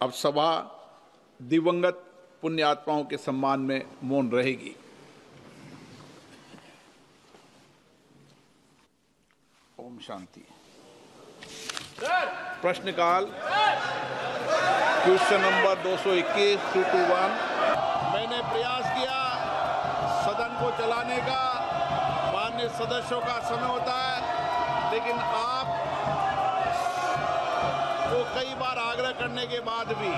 अब सभा दिवंगत पुण्य आत्माओं के सम्मान में मौन रहेगी। ओम शांति। प्रश्नकाल क्वेश्चन नंबर 221 टू 1। मैंने प्रयास किया सदन को चलाने का, माननीय सदस्यों का समय होता है, लेकिन आप को कई बार आग्रह करने के बाद भी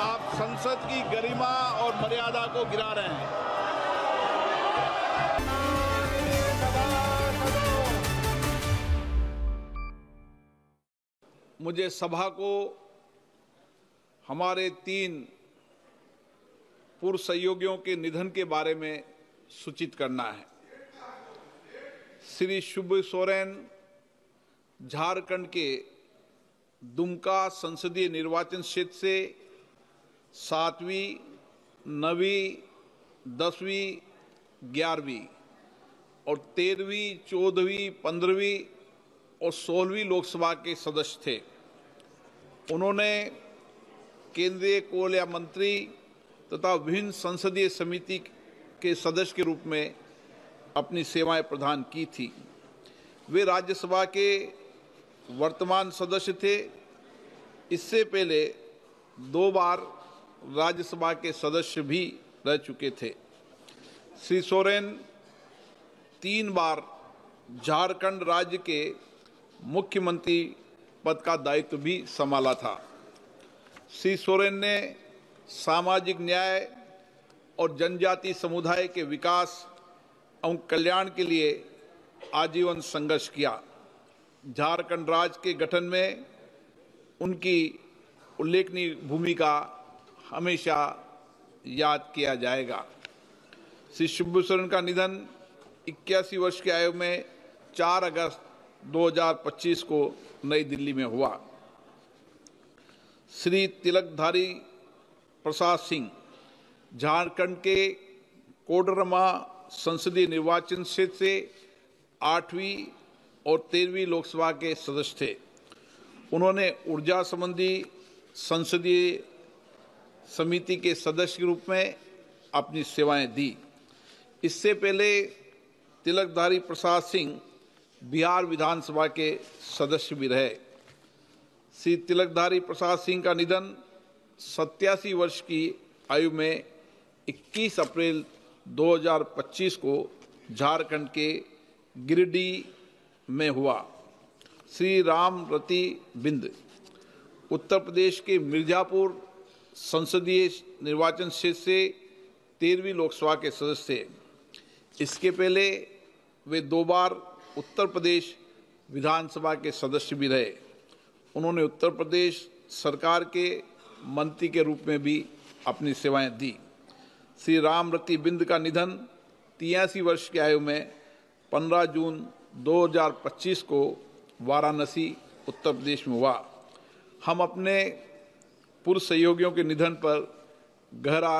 आप संसद की गरिमा और मर्यादा को गिरा रहे हैं। मुझे सभा को हमारे 3 पूर्व सहयोगियों के निधन के बारे में सूचित करना है। श्री शिबू सोरेन झारखंड के दुमका संसदीय निर्वाचन क्षेत्र से 7वीं, 9वीं, 10वीं, 11वीं और 13वीं, 14वीं, 15वीं और 16वीं लोकसभा के सदस्य थे। उन्होंने केंद्रीय कोयला मंत्री तथा विभिन्न संसदीय समिति के सदस्य के रूप में अपनी सेवाएं प्रदान की थी। वे राज्यसभा के वर्तमान सदस्य थे। इससे पहले 2 बार राज्यसभा के सदस्य भी रह चुके थे। श्री सोरेन 3 बार झारखंड राज्य के मुख्यमंत्री पद का दायित्व भी संभाला था। श्री सोरेन ने सामाजिक न्याय और जनजाति समुदाय के विकास एवं कल्याण के लिए आजीवन संघर्ष किया। झारखंड राज्य के गठन में उनकी उल्लेखनीय भूमिका हमेशा याद किया जाएगा। श्री शिबू सोरेन का निधन 81 वर्ष की आयु में 4 अगस्त 2025 को नई दिल्ली में हुआ। श्री तिलकधारी प्रसाद सिंह झारखंड के कोडरमा संसदीय निर्वाचन क्षेत्र से 8वीं और 13वीं लोकसभा के सदस्य थे। उन्होंने ऊर्जा संबंधी संसदीय समिति के सदस्य के रूप में अपनी सेवाएं दी। इससे पहले तिलकधारी प्रसाद सिंह बिहार विधानसभा के सदस्य भी रहे। श्री तिलकधारी प्रसाद सिंह का निधन 87 वर्ष की आयु में 21 अप्रैल 2025 को झारखंड के गिरिडीह में हुआ। श्री राम रति बिंद उत्तर प्रदेश के मिर्जापुर संसदीय निर्वाचन क्षेत्र से 13वीं लोकसभा के सदस्य थे। इसके पहले वे 2 बार उत्तर प्रदेश विधानसभा के सदस्य भी रहे। उन्होंने उत्तर प्रदेश सरकार के मंत्री के रूप में भी अपनी सेवाएं दी। श्री राम रति बिंद का निधन 83 वर्ष की आयु में 15 जून 2025 को वाराणसी उत्तर प्रदेश में हुआ। हम अपने पूर्व सहयोगियों के निधन पर गहरा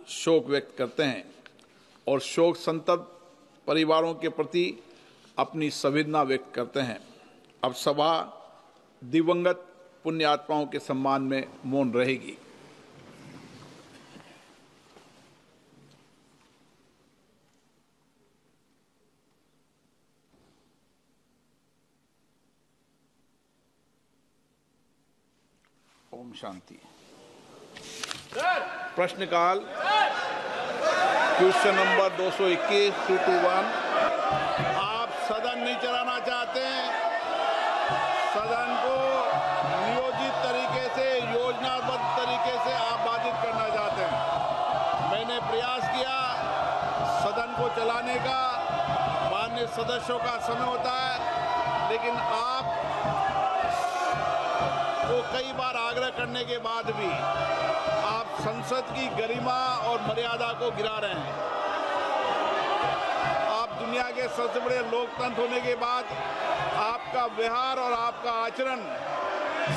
शोक व्यक्त करते हैं और शोक संतप्त परिवारों के प्रति अपनी संवेदना व्यक्त करते हैं। अब सभा दिवंगत पुण्य आत्माओं के सम्मान में मौन रहेगी। ओम शांति। प्रश्नकाल क्वेश्चन नंबर 221 टू 1। आप सदन नहीं चलाना चाहते हैं, सदन को नियोजित तरीके से, योजनाबद्ध तरीके से आप बाधित करना चाहते हैं। मैंने प्रयास किया सदन को चलाने का, माननीय सदस्यों का समय होता है, लेकिन आप को कई बार आग्रह करने के बाद भी आप संसद की गरिमा और मर्यादा को गिरा रहे हैं। आप दुनिया के सबसे बड़े लोकतंत्र होने के बाद आपका व्यवहार और आपका आचरण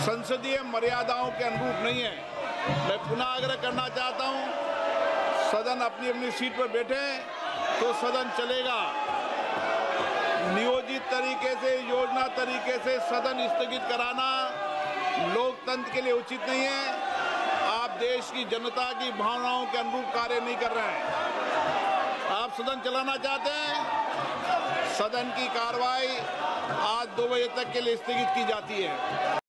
संसदीय मर्यादाओं के अनुरूप नहीं है। मैं पुनः आग्रह करना चाहता हूं, सदन अपनी अपनी सीट पर बैठे तो सदन चलेगा। नियोजित तरीके से, योजना तरीके से सदन स्थगित कराना लोकतंत्र के लिए उचित नहीं है। आप देश की जनता की भावनाओं के अनुरूप कार्य नहीं कर रहे हैं। आप सदन चलाना चाहते हैं, सदन की कार्रवाई आज 2 बजे तक के लिए स्थगित की जाती है।